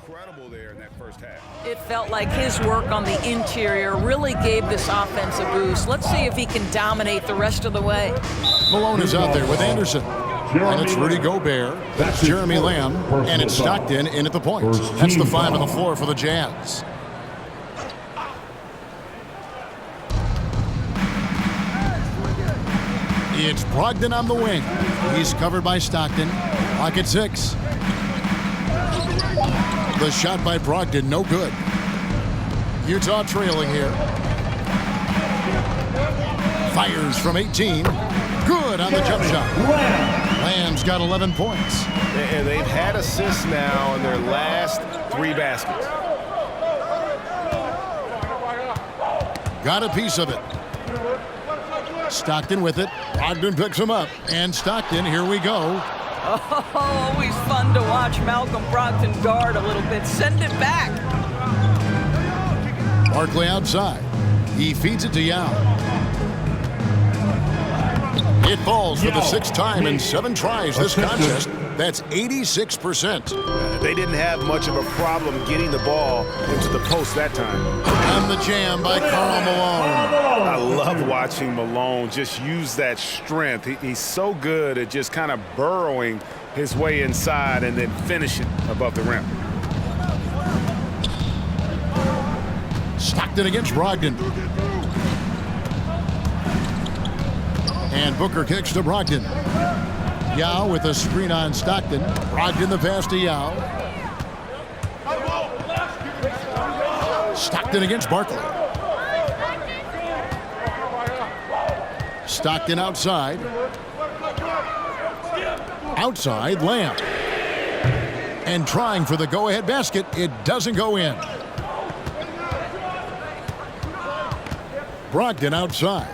incredible there in that first half. It felt like his work on the interior really gave this offense a boost. Let's see if he can dominate the rest of the way. Malone is out there with Anderson. And it's Rudy Gobert, that's Jeremy Lamb, and it's Stockton in at the point. That's the 5 on the floor for the Jazz. It's Brogdon on the wing. He's covered by Stockton. Pocket 6. The shot by Brogdon, no good. Utah trailing here. Fires from 18. Good on the jump shot. Lamb's got 11 points. And they've had assists now in their last 3 baskets. Got a piece of it. Stockton with it. Brogdon picks him up. And Stockton, here we go. Oh, always fun to watch Malcolm Brogdon guard a little bit. Send it back. Barkley outside. He feeds it to Yao. It falls for the 6th time in 7 tries this contest. That's 86%. They didn't have much of a problem getting the ball into the post that time. And the jam by Karl Malone. I love watching Malone just use that strength. He's so good at just kind of burrowing his way inside and then finishing above the rim. Stockton against Brogdon. And Booker kicks to Brogdon. Yao with a screen on Stockton. Brogdon the pass to Yao. Stockton against Barkley. Stockton outside. Outside, Lamb. And trying for the go-ahead basket. It doesn't go in. Brogdon outside.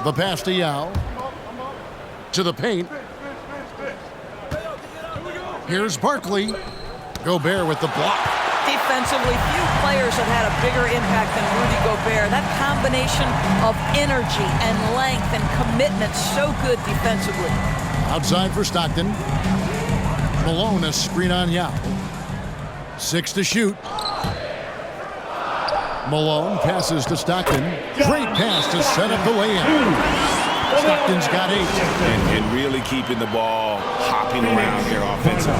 The pass to Yao. To the paint. Here's Barkley. Gobert with the block. Defensively, few players have had a bigger impact than Rudy Gobert. That combination of energy and length and commitment, so good defensively. Outside for Stockton. Malone, a screen on Yao. 6 to shoot. Malone passes to Stockton. Great pass to set up the layup. Stockton's got 8. And really keeping the ball hopping around here offensively.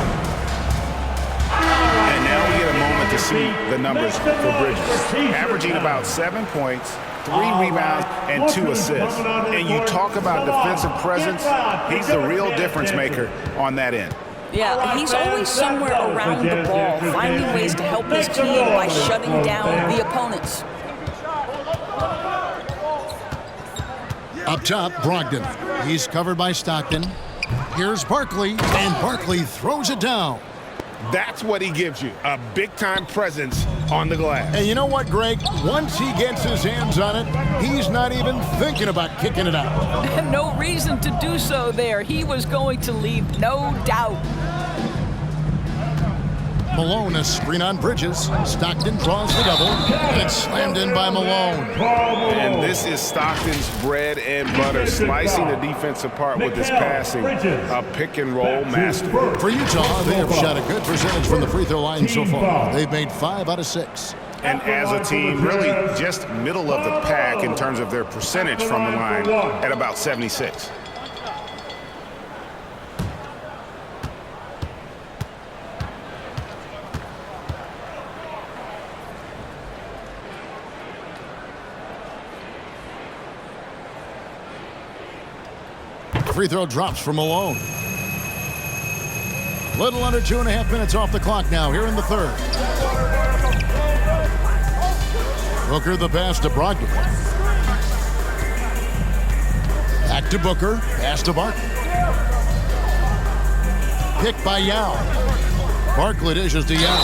And now we get a moment to see the numbers for Bridges. Averaging about 7 points, 3 rebounds, and 2 assists. And you talk about defensive presence, he's the real difference maker on that end. Yeah, he's always somewhere around the ball, finding ways to help his team by shutting down the opponents. Up top, Brogdon. He's covered by Stockton. Here's Barkley, and Barkley throws it down. That's what he gives you, a big-time presence on the glass. And you know what, Greg? Once he gets his hands on it, he's not even thinking about kicking it out. No reason to do so there. He was going to leave, no doubt. Malone, a screen on Bridges. Stockton draws the double, and it's slammed in by Malone. And this is Stockton's bread and butter, slicing the defense apart with his passing. A pick-and-roll master. For Utah, they have shot a good percentage from the free throw line so far. They've made 5 out of 6. And as a team, really just middle of the pack in terms of their percentage from the line at about 76. Free throw drops for Malone. Little under 2.5 minutes off the clock now here in the 3rd. Booker the pass to Brogdon. Back to Booker. Pass to Barkley. Pick by Yao. Barkley dishes to Yao.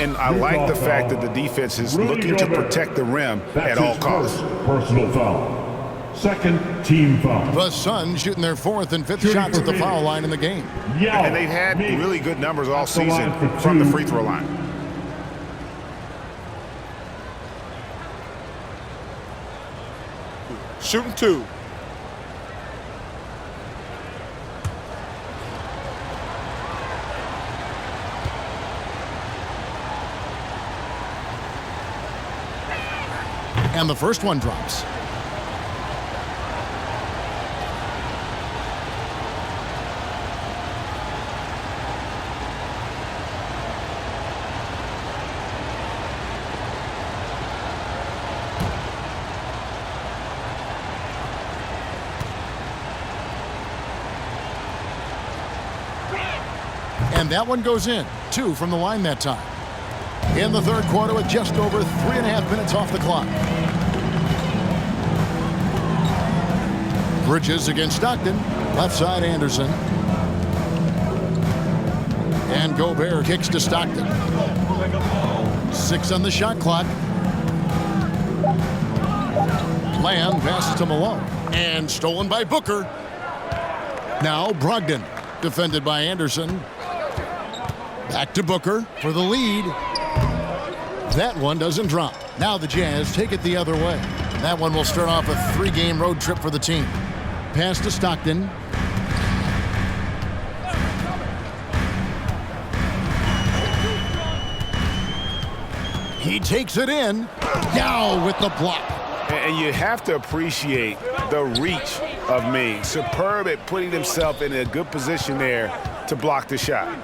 And I like the fact that the defense is looking to protect the rim at all costs. Personal foul. Second team foul. The Suns shooting their 4th and 5th shots at the foul line in the game. And they've had really good numbers all season from the free throw line. Shooting 2. And the first one drops. And that one goes in. 2 from the line that time. In the third quarter with just over 3.5 minutes off the clock. Bridges against Stockton. Left side Anderson. And Gobert kicks to Stockton. 6 on the shot clock. Lamb passes to Malone. And stolen by Booker. Now Brogdon. Defended by Anderson. Back to Booker for the lead. That one doesn't drop. Now the Jazz take it the other way. That one will start off a 3-game road trip for the team. Pass to Stockton. He takes it in. Yao with the block. And you have to appreciate the reach of Ming. Superb at putting himself in a good position there to block the shot.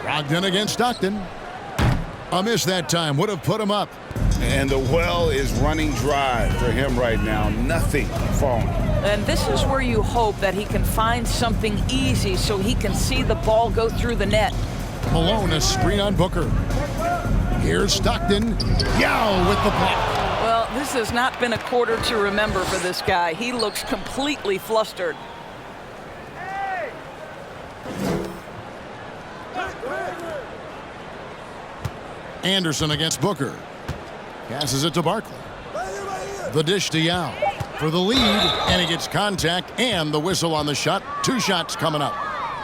Brogdon against Stockton. A miss that time would have put him up. And the well is running dry for him right now. Nothing falling. And this is where you hope that he can find something easy so he can see the ball go through the net. Malone a screen on Booker. Here's Stockton. Yao with the block. Well, this has not been a quarter to remember for this guy. He looks completely flustered. Anderson against Booker. Passes it to Barkley. The dish to Yao for the lead, and he gets contact and the whistle on the shot. 2 shots coming up.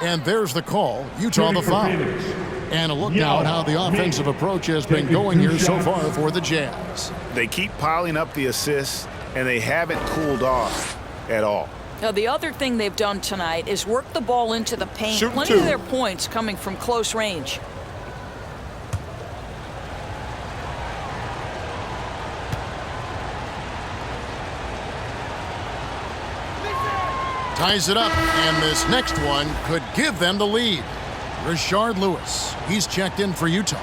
And there's the call. Utah the foul. And a look now at how the offensive approach has been going here so far for the Jazz. They keep piling up the assists, and they haven't cooled off at all. Now, the other thing they've done tonight is work the ball into the paint. Shoot Plenty 2. of their points coming from close range. Ties it up, and this next one could give them the lead. Rashard Lewis, he's checked in for Utah.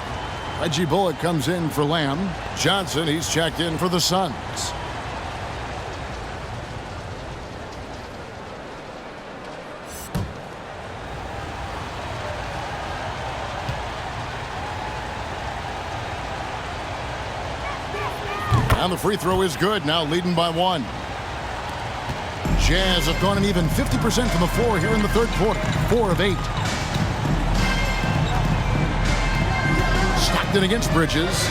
Reggie Bullock comes in for Lamb. Johnson, he's checked in for the Suns. And the free throw is good, now leading by 1. Jazz have gone an even 50% from the floor here in the third quarter. 4 of 8. Stockton against Bridges.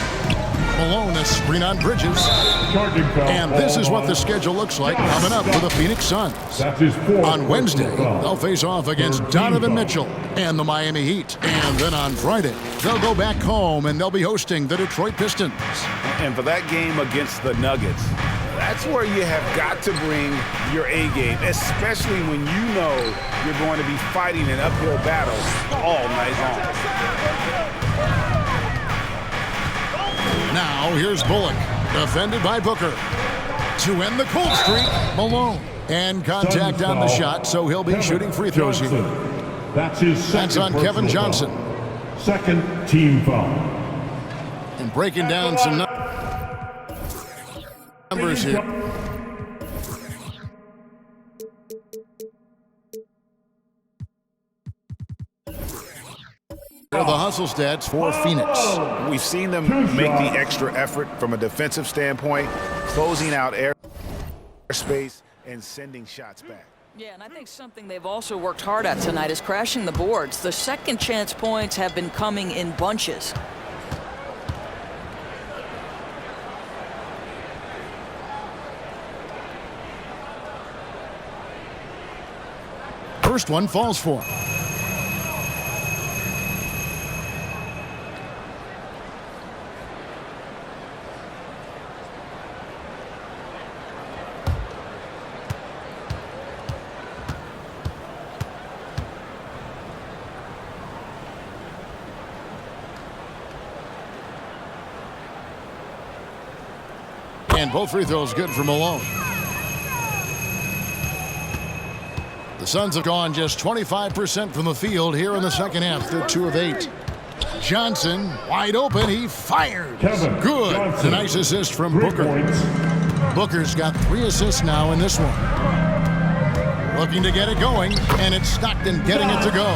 Malone a screen on Bridges. And this is what the schedule looks like coming up for the Phoenix Suns. On Wednesday, they'll face off against Donovan Mitchell and the Miami Heat. And then on Friday, they'll go back home and they'll be hosting the Detroit Pistons. And for that game against the Nuggets, that's where you have got to bring your A game, especially when you know you're going to be fighting an uphill battle all night long. Now here's Bullock, defended by Booker. To end the cold streak, Malone. And contact on the shot, so he'll be shooting free throws here. That's on Kevin Johnson. Second team foul. And breaking down some numbers here. The hustle stats for Phoenix. We've seen them make the extra effort from a defensive standpoint, closing out airspace and sending shots back. Yeah, and I think something they've also worked hard at tonight is crashing the boards. The second chance points have been coming in bunches. First one falls for him. And both free throws good for Malone. The Suns have gone just 25% from the field here in the second half. They're 2 of 8. Johnson, wide open. He fired. Kevin Good. Johnson. A nice assist from 3 Booker. points. Booker's got 3 assists now in this one. Looking to get it going, and it's Stockton getting it to go.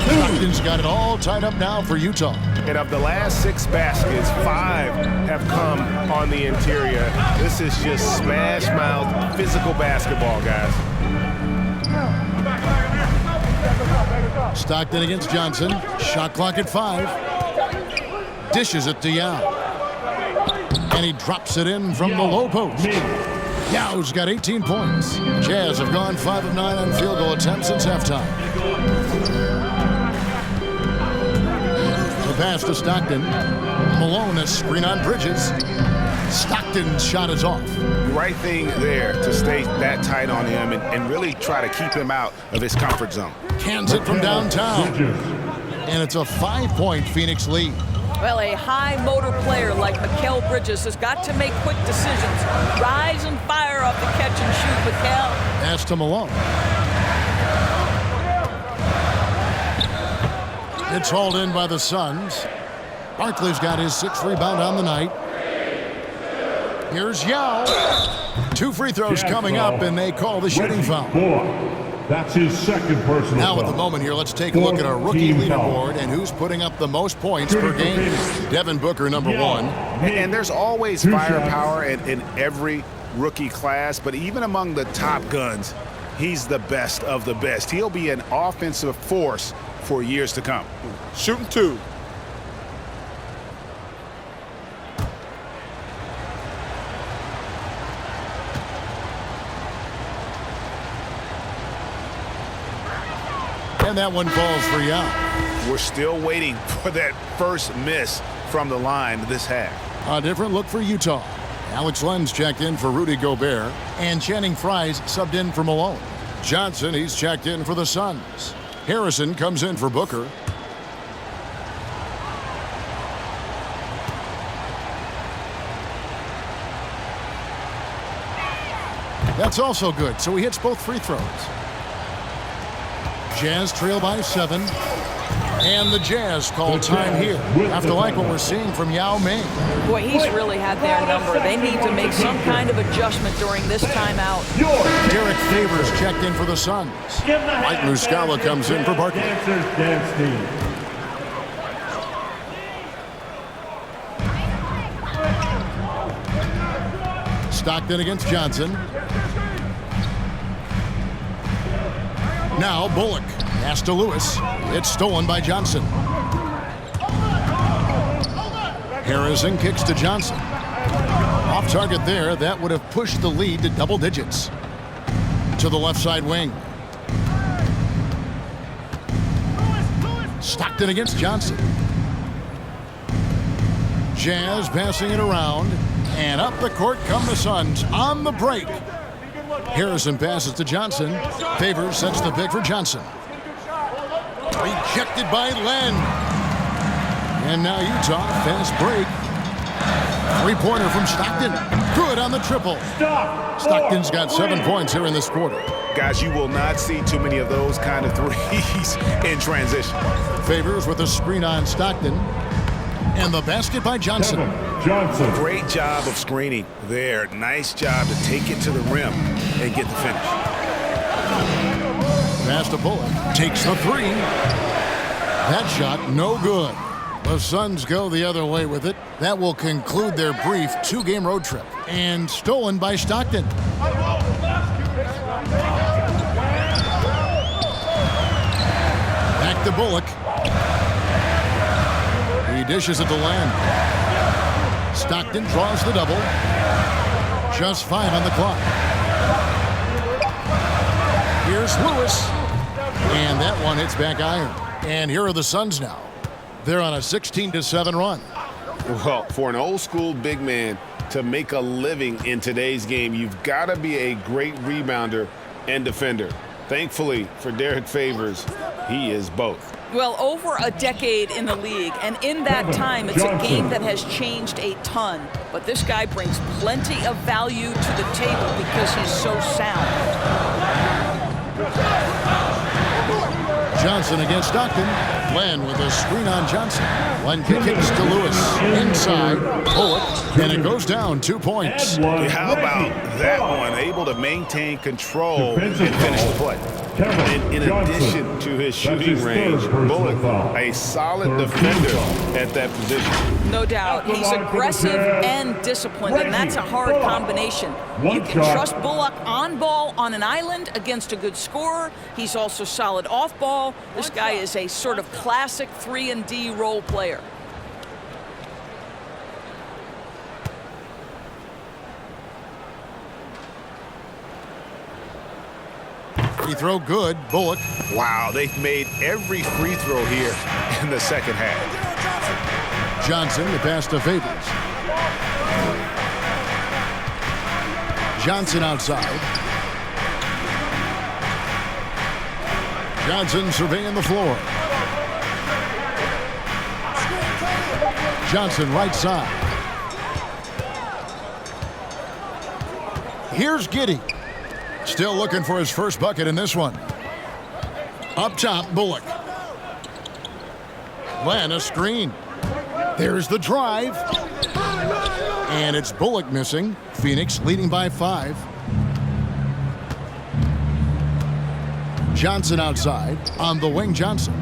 Stockton's got it all tied up now for Utah. And of the last 6 baskets, 5 have come on the interior. This is just smash mouth physical basketball, guys. Stockton against Johnson. Shot clock at 5. Dishes it to Yao. And he drops it in from the low post. Yao's got 18 points. Jazz have gone 5 of 9 on field goal attempts since halftime. The pass to Stockton. Malone, a screen on Bridges. Stockton's shot is off. Right thing there to stay that tight on him and really try to keep him out of his comfort zone. Cans it from downtown. And it's a 5-point Phoenix lead. Well, a high motor player like Mikal Bridges has got to make quick decisions. Rise and fire off the catch and shoot, Mikal. Pass to Malone. It's hauled in by the Suns. Barkley's got his 6th rebound on the night. Here's Yao. 2 free throws coming up, and they call the shooting foul. That's his 2nd personal Now foul. at the moment here, let's take a look at our rookie Team foul. leaderboard and who's putting up the most points per game. Devin Booker, number 1. And there's always firepower in every rookie class, but even among the top guns, he's the best of the best. He'll be an offensive force for years to come. Shooting 2. And that one falls for Yao. We're still waiting for that first miss from the line this half. A different look for Utah. Alex Len's checked in for Rudy Gobert, and Channing Frye's subbed in for Malone. Johnson, he's checked in for the Suns. Harrison comes in for Booker. That's also good, so he hits both free throws. Jazz trail by 7. And the Jazz call time here. Have to like what we're seeing from Yao Ming. Boy, he's really had their number. They need to make some kind of adjustment during this timeout. Derek Favors checked in for the Suns. Mike Muscala comes in for Barkley. Dance team. Stockton against Johnson. Now Bullock. Pass to Lewis. It's stolen by Johnson. Harrison kicks to Johnson. Off target there. That would have pushed the lead to double digits. To the left side wing. Stockton against Johnson. Jazz passing it around. And up the court come the Suns on the break. Harrison passes to Johnson. Favors sets the pick for Johnson. Rejected by Len. And now Utah, fast break. 3-pointer from Stockton. Good on the triple. Stockton's got 7 points here in this quarter. Guys, you will not see too many of those kind of threes in transition. Favors with a screen on Stockton. And the basket by Johnson. Johnson. Great job of screening there. Nice job to take it to the rim and get the finish. Pass to Bullock. Takes the 3. That shot no good. The Suns go the other way with it. That will conclude their brief 2-game road trip. And stolen by Stockton. Back to Bullock. He dishes it to Lamb. Stockton draws the double. Just 5 on the clock. Here's Lewis. And that one hits back iron. And here are the Suns now. They're on a 16-7 run. Well, for an old school big man to make a living in today's game, you've got to be a great rebounder and defender. Thankfully for Derek Favors, he is both. Well, over a decade in the league, and in that time, it's a game that has changed a ton. But this guy brings plenty of value to the table because he's so sound. Johnson against Stockton. Len with a screen on Johnson. Len kicks to Lewis. Inside. Bullock. And it goes down 2 points. How about that one? Able to maintain control and finish the play. In addition to his shooting range, Bullock, a solid defender at that position. No doubt. He's aggressive and disciplined, and that's a hard combination. You can trust Bullock on ball on an island against a good scorer. He's also solid off ball. This guy is a sort of classic 3-and-D role player. Free throw good. Bullock. Wow, they've made every free throw here in the second half. Johnson, the pass to Favors. Johnson outside. Johnson surveying the floor. Johnson right side. Here's Giddey. Still looking for his first bucket in this one. Up top, Bullock. Len, a screen. There's the drive. And it's Bullock missing. Phoenix leading by 5. Johnson outside. On the wing, Johnson.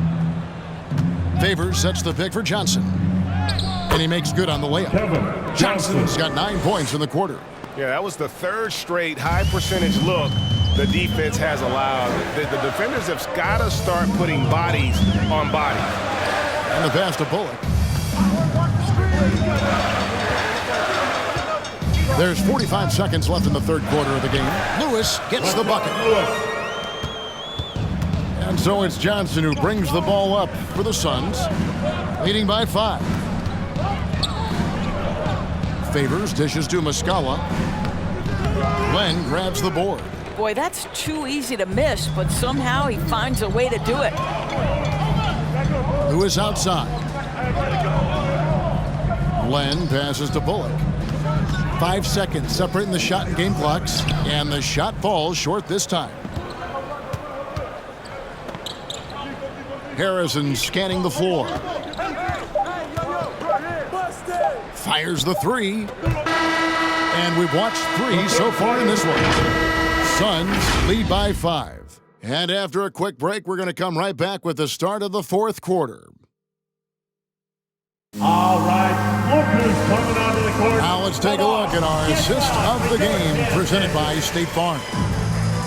Favors sets the pick for Johnson. And he makes good on the layup. Johnson's got 9 points in the quarter. Yeah, that was the third straight high percentage look the defense has allowed. The defenders have got to start putting bodies on bodies. And the pass to Bullock. There's 45 seconds left in the third quarter of the game. Lewis gets the bucket. And so it's Johnson who brings the ball up for the Suns, leading by 5. Favors dishes to Muscala. Len grabs the board. Boy, that's too easy to miss, but somehow he finds a way to do it. Lewis outside. Len passes to Bullock. 5 seconds separating the shot and game clocks, and the shot falls short this time. Harrison scanning the floor. Fires the 3. And we've watched 3 so far in this one. Suns lead by 5. And after a quick break, we're going to come right back with the start of the fourth quarter. All right, look who's coming onto the court. Now let's take a look at our assist of the game presented by State Farm.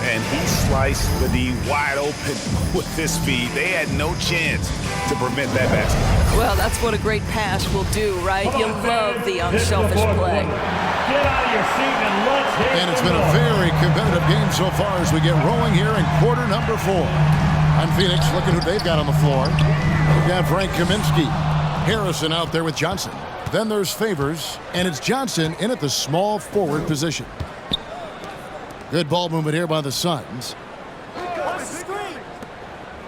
And he sliced the D wide open with this speed. They had no chance to prevent that basket. Well, that's what a great pass will do, right? You love the unselfish play. Get out of your seat and let's hit. And it's been a very competitive game so far as we get rolling here in quarter number 4. On Phoenix, looking who they've got on the floor. We've got Frank Kaminsky. Harrison out there with Johnson. Then there's Favors, and it's Johnson in at the small forward position. Good ball movement here by the Suns.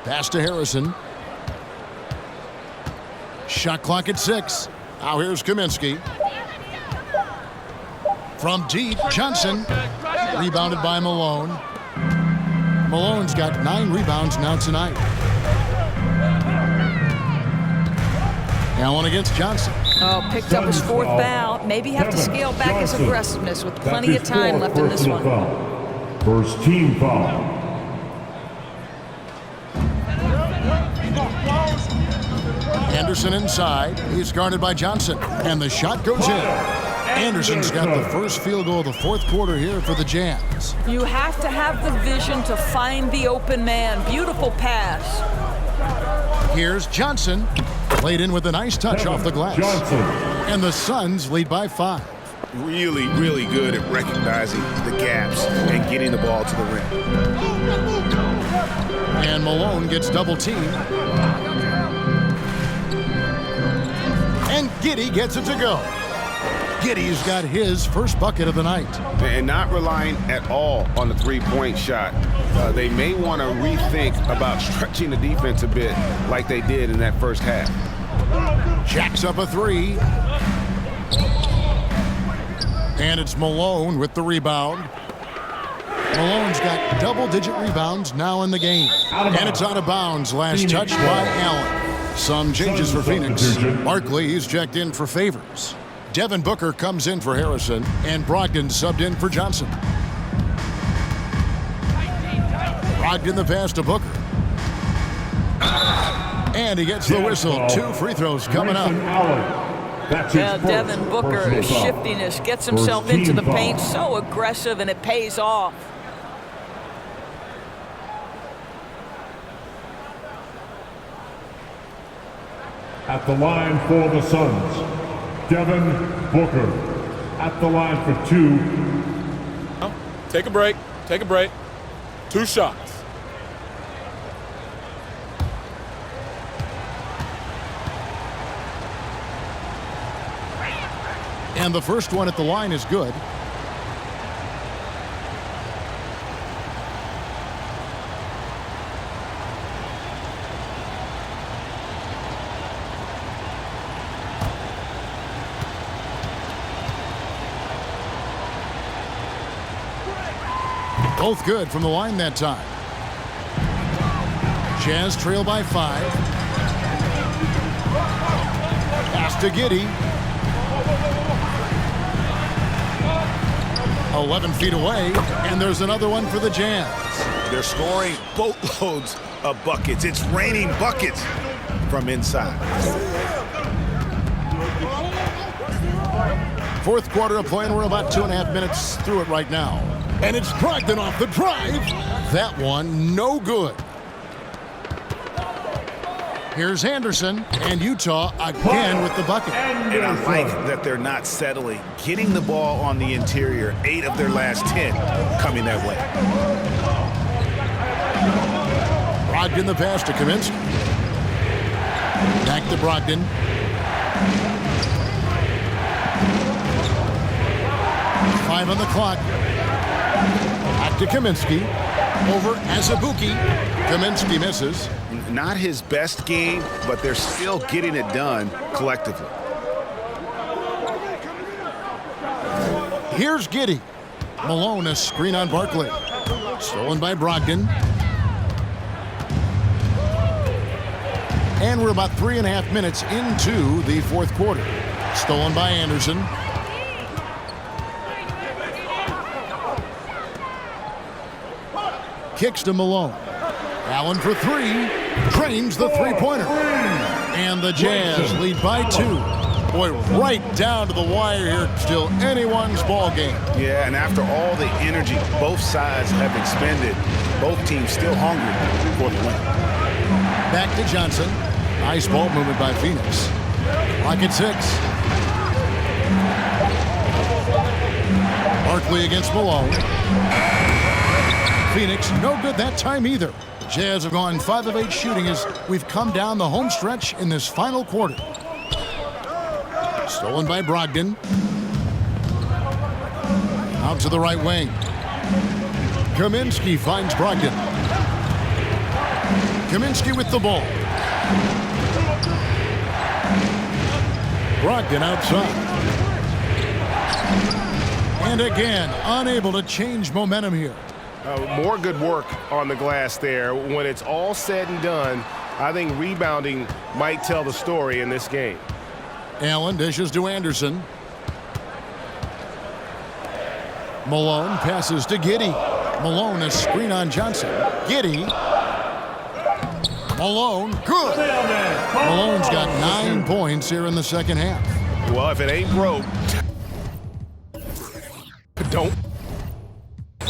Pass to Harrison. Shot clock at 6. Now here's Kaminsky. From deep, Johnson. Rebounded by Malone. Malone's got 9 rebounds now tonight. Allen against Johnson. Oh, picked up his 4th foul. Maybe have to scale back his aggressiveness with plenty of time left in this one. First team foul. Anderson inside. He's guarded by Johnson. And the shot goes in. Anderson's got the first field goal of the fourth quarter here for the Jazz. You have to have the vision to find the open man. Beautiful pass. Here's Johnson. Played in with a nice touch off the glass. Johnson. And the Suns lead by 5. Really, really good at recognizing the gaps and getting the ball to the rim. And Malone gets double teamed. And Giddey gets it to go. Giddey's got his first bucket of the night. And not relying at all on the three-point shot. They may want to rethink about stretching the defense a bit like they did in that first half. Jacks up a three. And it's Malone with the rebound. Malone's got double-digit rebounds now in the game. And it's out of bounds. Last touch by Allen. Some changes for Phoenix. Barkley is checked in for Favors. Devin Booker comes in for Harrison. And Brogdon subbed in for Johnson. Brogdon the pass to Booker. And he gets the whistle. 2 free throws coming up. Yeah, Devin Booker, shiftiness, gets himself into the paint, so aggressive, and it pays off. At the line for the Suns, Devin Booker. At the line for 2. Take a break. Take a break. 2 shots. And the first one at the line is good. Both good from the line that time. Jazz trail by 5. Pass to Giddey. 11 feet away, and there's another one for the Jazz. They're scoring boatloads of buckets. It's raining buckets from inside. Fourth quarter of play, and we're about 2.5 minutes through it right now. And it's Brogdon off the drive. That one, no good. Here's Anderson, and Utah again with the bucket. And I like that they're not settling. Getting the ball on the interior, 8 of their last 10 coming that way. Brogdon the pass to Kaminsky. Back to Brogdon. Five on the clock. Back to Kaminsky. Over Azubuike. Kaminsky misses. Not his best game, but they're still getting it done collectively. Here's Giddey. Malone, a screen on Barkley. Stolen by Brogdon. And we're about 3.5 minutes into the fourth quarter. Stolen by Anderson. Kicks to Malone. Allen for 3. Drains the three-pointer. And the Jazz lead by 2. Boy, right down to the wire here. Still anyone's ball game. Yeah, and after all the energy both sides have expended, both teams still hungry for the win. Back to Johnson. Nice ball movement by Phoenix. Clock at 6. Barkley against Malone. Phoenix, no good that time either. The Jazz have gone 5 of 8 shooting as we've come down the home stretch in this final quarter. Stolen by Brogdon. Out to the right wing. Kaminsky finds Brogdon. Kaminsky with the ball. Brogdon outside. And again, unable to change momentum here. More good work on the glass there. When it's all said and done, I think rebounding might tell the story in this game. Allen dishes to Anderson. Malone passes to Giddey. Malone, a screen on Johnson. Giddey. Malone, good. Malone's got 9 points here in the second half. Well, if it ain't broke, don't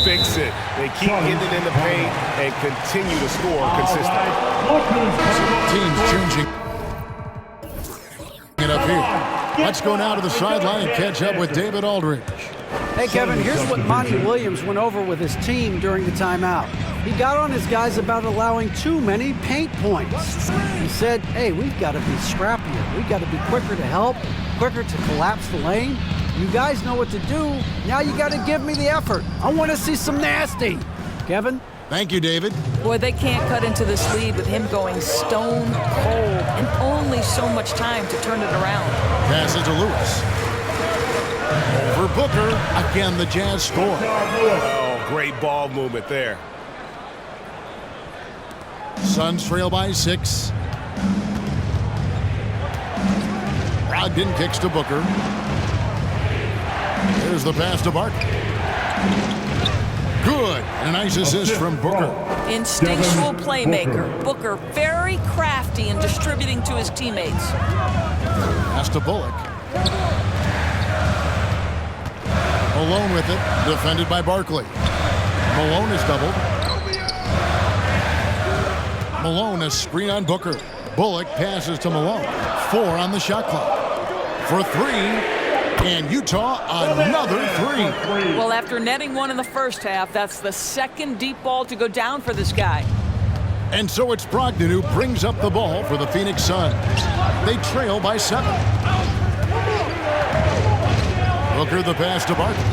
fix it. They keep getting it in the paint and continue to score consistently. Teams changing it up here. Let's go now to the sideline and catch up with David Aldridge. Hey, Kevin, here's what Monty Williams went over with his team during the timeout. He got on his guys about allowing too many paint points. He said, hey, we've got to be scrappier. We've got to be quicker to help, quicker to collapse the lane. You guys know what to do. Now you got to give me the effort. I want to see some nasty. Kevin? Thank you, David. Boy, they can't cut into this lead with him going stone cold and only so much time to turn it around. Pass it to Lewis. Over Booker. Again, the Jazz score. Oh, great ball movement there. Suns trail by 6. Brogdon kicks to Booker. There's the pass to Barkley. Good. And a nice assist from Booker. Instinctual playmaker. Booker very crafty in distributing to his teammates. Pass to Bullock. Malone with it. Defended by Barkley. Malone is doubled. Malone, a screen on Booker. Bullock passes to Malone. 4 on the shot clock. For 3. And Utah, another 3. Well, after netting one in the first half, that's the second deep ball to go down for this guy. And so it's Brogdon who brings up the ball for the Phoenix Suns. They trail by 7. Booker the pass to Barkley.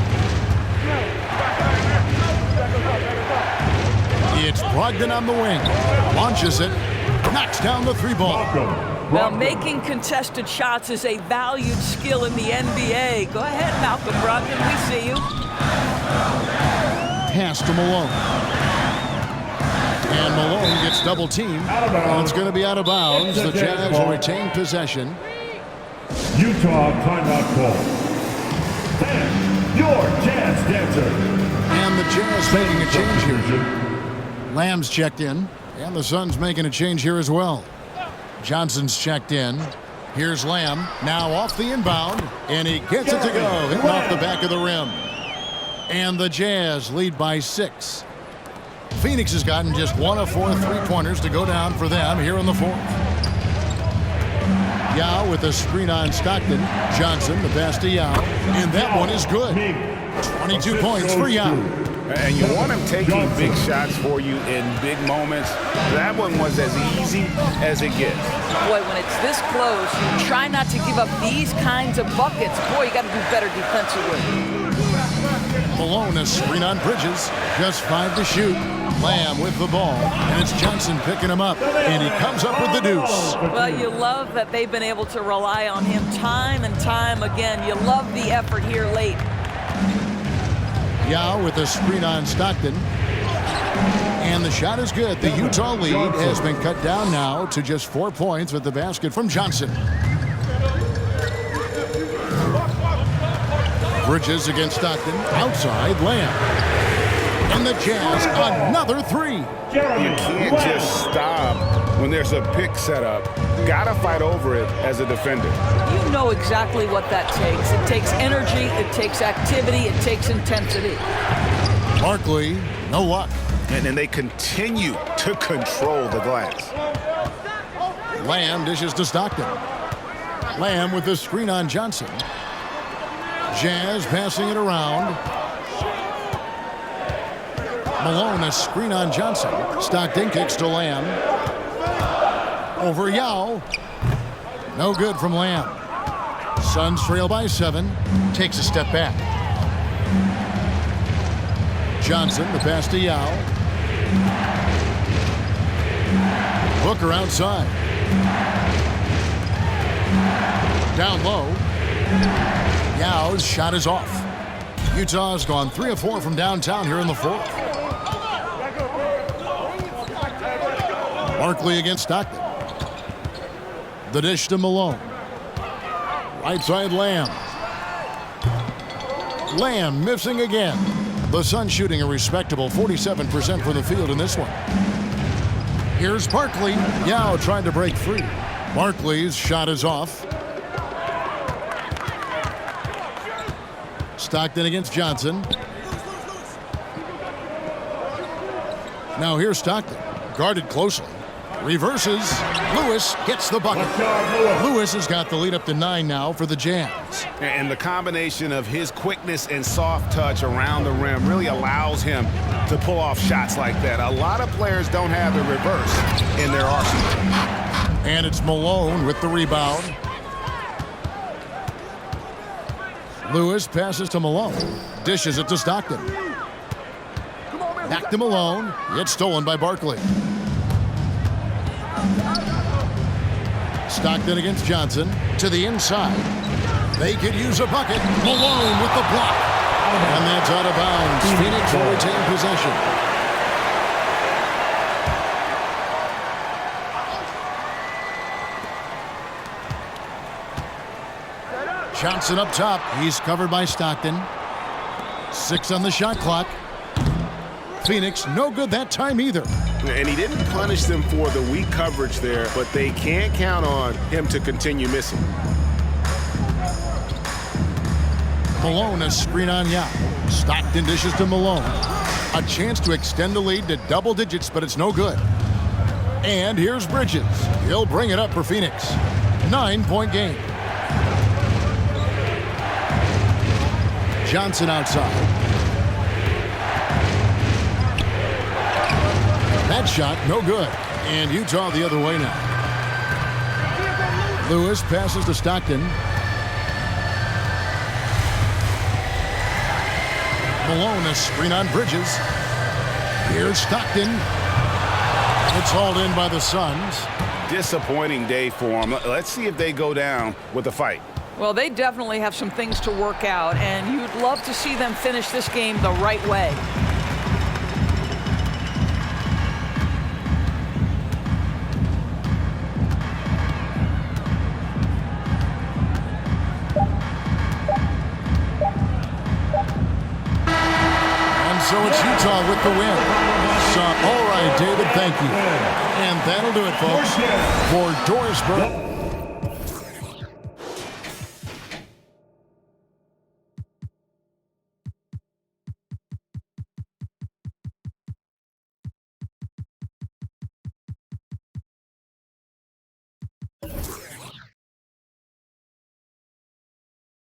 It's Brogdon on the wing. Launches it. Knocks down the 3 ball. Well, making contested shots is a valued skill in the NBA. Go ahead, Malcolm Brogdon. We see you. Pass to Malone. And Malone gets double teamed. And it's going to be out of bounds. The Jazz will retain possession. Utah timeout call. 10, your Jazz dancer. And the Jazz making a change here. Lamb's checked in. And the Suns making a change here as well. Johnson's checked in. Here's Lamb. Now off the inbound. And he gets it to go. Hitting off the back of the rim. And the Jazz lead by 6. Phoenix has gotten just 1 of 4 3-pointers to go down for them here in the 4th. Yao with a screen on Stockton. Johnson, the pass to Yao. And that one is good. 22 points for Yao. And you want him taking big shots for you in big moments. That one was as easy as it gets. Boy, when it's this close, you try not to give up these kinds of buckets. Boy, you got to do better defensively. Malone, a screen on Bridges. Just 5 to shoot. Lamb with the ball. And it's Johnson picking him up. And he comes up with the deuce. Well, you love that they've been able to rely on him time and time again. You love the effort here late. Yao with a screen on Stockton. And the shot is good. The Utah lead has been cut down now to just 4 points with the basket from Johnson. Bridges against Stockton. Outside, Lamb. And the Jazz, another 3. You can't just stop when there's a pick set up. Gotta fight over it as a defender. You know exactly what that takes. It takes energy, it takes activity, it takes intensity. Barkley, no luck. And then they continue to control the glass. Lamb dishes to Stockton. Lamb with the screen on Johnson. Jazz passing it around. Malone, a screen on Johnson. Stockton kicks to Lamb. Over Yao. No good from Lamb. Suns trail by 7. Takes a step back. Johnson, the pass to Yao. Booker outside. Down low. Yao's shot is off. Utah's gone 3 of 4 from downtown here in the 4th. Barkley against Stockton. The dish to Malone. Right side Lamb. Lamb missing again. The Suns shooting a respectable 47% from the field in this one. Here's Barkley. Yao trying to break free. Barkley's shot is off. Stockton against Johnson. Now here's Stockton. Guarded closely. Reverses. Lewis gets the bucket. Lewis has got the lead up to 9 now for the Jazz. And the combination of his quickness and soft touch around the rim really allows him to pull off shots like that. A lot of players don't have the reverse in their arsenal. And it's Malone with the rebound. Lewis passes to Malone. Dishes it to Stockton. Back to Malone. It's stolen by Barkley. Stockton against Johnson. To the inside. They could use a bucket. Malone with the block. And that's out of bounds. Phoenix will retain possession. Johnson up top. He's covered by Stockton. 6 on the shot clock. Phoenix no good that time either. And he didn't punish them for the weak coverage there, but they can't count on him to continue missing. Malone a screen on Yao. Stockton dishes to Malone. A chance to extend the lead to double digits, but it's no good. And here's Bridges. He'll bring it up for Phoenix. 9-point game. Johnson outside. That shot, no good. And Utah the other way now. Lewis passes to Stockton. Malone a screen on Bridges. Here's Stockton. It's hauled in by the Suns. Disappointing day for them. Let's see if they go down with a fight. Well, they definitely have some things to work out, and you'd love to see them finish this game the right way. And so it's Utah with the win. So, all right, David, thank you. And that'll do it, folks. For Dorisburg.